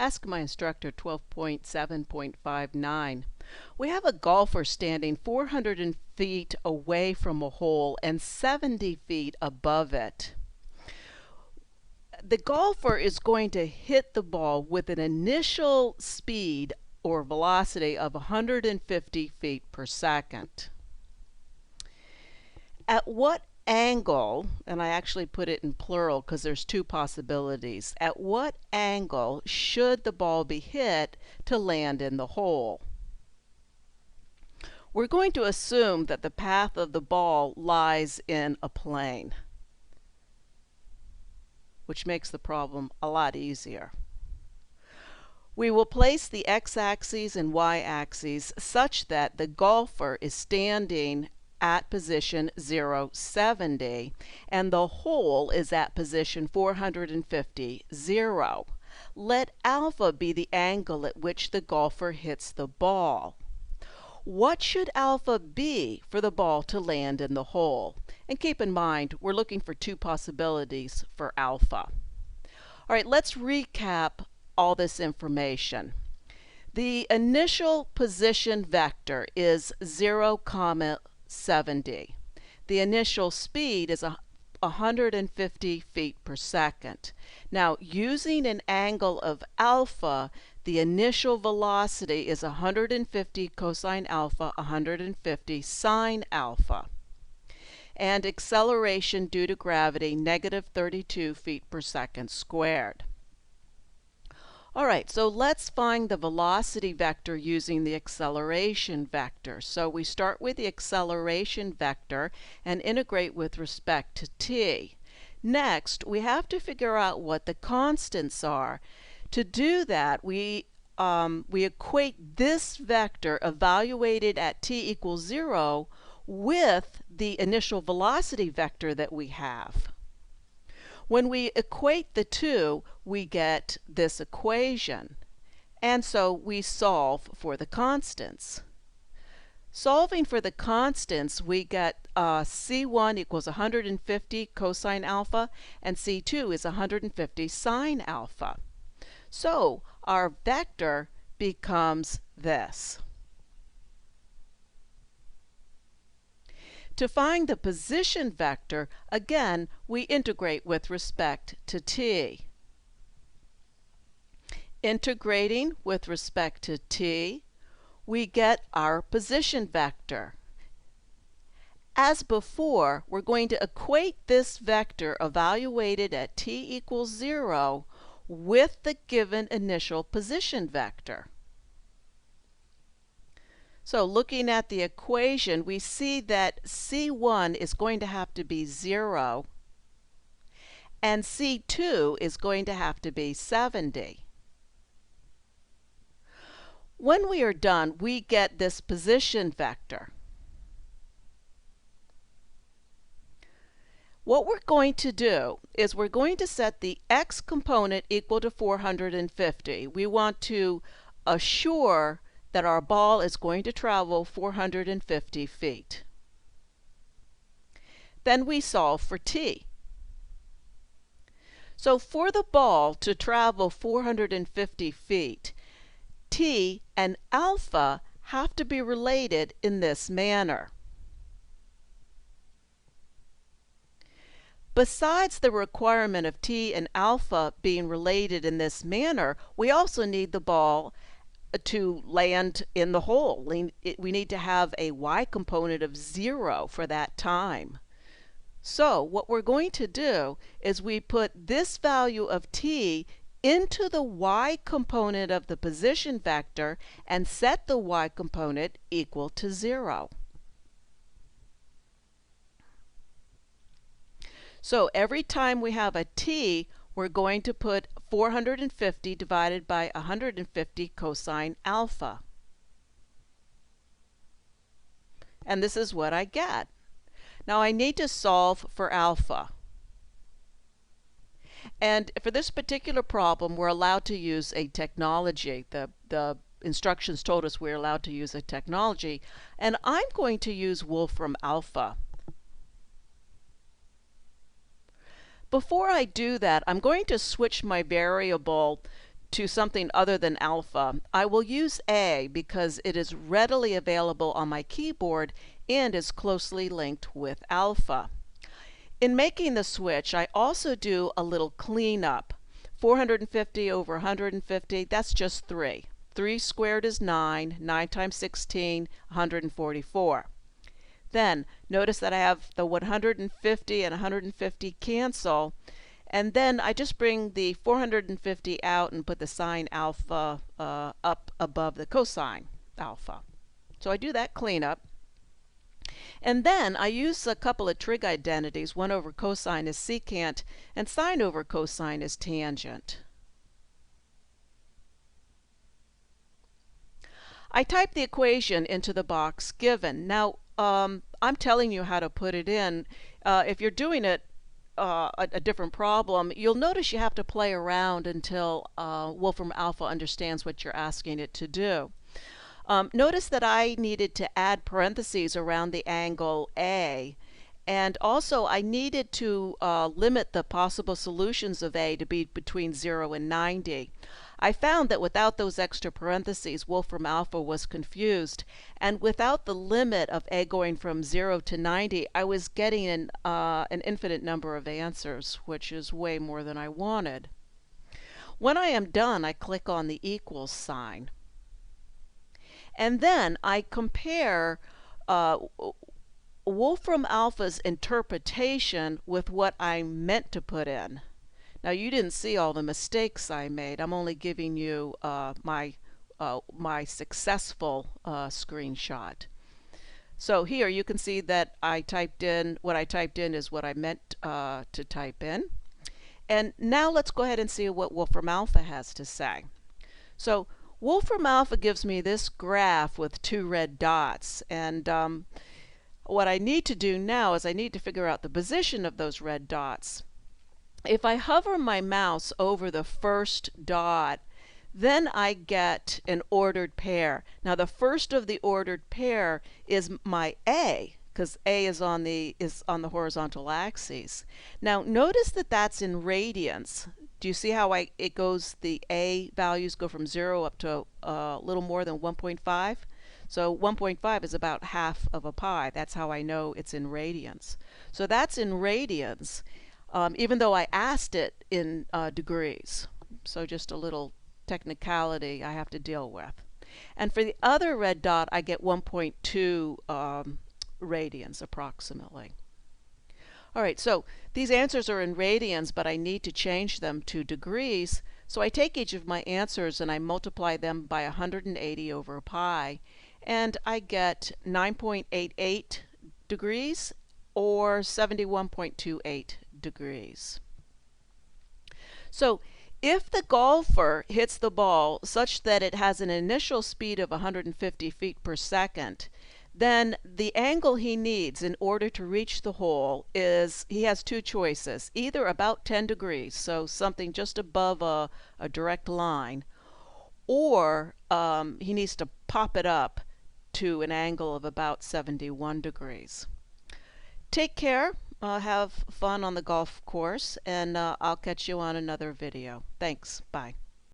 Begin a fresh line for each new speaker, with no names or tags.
Ask My Instructor 12.7.59. We have a golfer standing 400 feet away from a hole and 70 feet above it. The golfer is going to hit the ball with an initial speed or velocity of 150 feet per second. At what angle, and I actually put it in plural because there's two possibilities, at what angle should the ball be hit to land in the hole? We're going to assume that the path of the ball lies in a plane, which makes the problem a lot easier. We will place the x-axis and y-axis such that the golfer is standing at position 070 and the hole is at position 450, 0. Let alpha be the angle at which the golfer hits the ball. What should alpha be for the ball to land in the hole? And keep in mind, we're looking for two possibilities for alpha. All right, let's recap all this information. The initial position vector is 0,70. The initial speed is 150 feet per second. Now, using an angle of alpha, the initial velocity is 150 cosine alpha, 150 sine alpha. And acceleration due to gravity, negative 32 feet per second squared. All right, so let's find the velocity vector using the acceleration vector. So we start with the acceleration vector and integrate with respect to t. Next, we have to figure out what the constants are. To do that, we equate this vector evaluated at t equals 0 with the initial velocity vector that we have. When we equate the two, we get this equation, and so we solve for the constants. Solving for the constants, we get C1 equals 150 cosine alpha, and C2 is 150 sine alpha. So our vector becomes this. To find the position vector, again, we integrate with respect to t. Integrating with respect to t, we get our position vector. As before, we're going to equate this vector evaluated at t equals 0 with the given initial position vector. So looking at the equation, we see that C1 is going to have to be 0 and C2 is going to have to be 70. When we are done, we get this position vector. What we're going to do is we're going to set the x component equal to 450. We want to assure that our ball is going to travel 450 feet. Then we solve for t. So for the ball to travel 450 feet, t and alpha have to be related in this manner. Besides the requirement of t and alpha being related in this manner, we also need the ball to land in the hole. We need to have a y component of 0 for that time. So what we're going to do is we put this value of t into the y component of the position vector and set the y component equal to 0. So every time we have a t, we're going to put 450 divided by 150 cosine alpha. And this is what I get. Now I need to solve for alpha. And for this particular problem, we're allowed to use a technology. The instructions told us we're allowed to use a technology. And I'm going to use Wolfram Alpha. Before I do that, I'm going to switch my variable to something other than alpha, I will use A because it is readily available on my keyboard and is closely linked with alpha. In making the switch, I also do a little cleanup. 450 over 150, that's just 3. 3 squared is 9. 9 times 16, 144. Then notice that I have the 150 and 150 cancel, and then I just bring the 450 out and put the sine alpha up above the cosine alpha. So I do that cleanup. And then I use a couple of trig identities. 1 over cosine is secant, and sine over cosine is tangent. I type the equation into the box given. Now, I'm telling you how to put it in. If you're doing it a different problem, you'll notice you have to play around until Wolfram Alpha understands what you're asking it to do. Notice that I needed to add parentheses around the angle A, and also I needed to limit the possible solutions of A to be between 0 and 90. I found that without those extra parentheses, Wolfram Alpha was confused, and without the limit of A going from 0 to 90, I was getting an infinite number of answers, which is way more than I wanted. When I am done, I click on the equals sign. And then I compare Wolfram Alpha's interpretation with what I meant to put in. Now, you didn't see all the mistakes I made. I'm only giving you my successful screenshot. So here you can see that I typed in, what I typed in is what I meant to type in. And now let's go ahead and see what Wolfram Alpha has to say. So Wolfram Alpha gives me this graph with 2 red dots, and what I need to do now is I need to figure out the position of those red dots. If I hover my mouse over the first dot, then I get an ordered pair. Now the first of the ordered pair is my A, because A is on the horizontal axis. Now notice that that's in radians. Do you see how it goes, the A values go from 0 up to a little more than 1.5? So 1.5 is about half of a pi. That's how I know it's in radians. So that's in radians, even though I asked it in degrees. So just a little technicality I have to deal with. And for the other red dot, I get 1.2 radians approximately. All right, so these answers are in radians, but I need to change them to degrees. So I take each of my answers and I multiply them by 180 over pi, and I get 9.88 degrees or 71.28 degrees. So if the golfer hits the ball such that it has an initial speed of 150 feet per second, then the angle he needs in order to reach the hole is, he has 2 choices, either about 10 degrees, so something just above a direct line, or he needs to pop it up to an angle of about 71 degrees. Take care, have fun on the golf course, and I'll catch you on another video. Thanks, bye.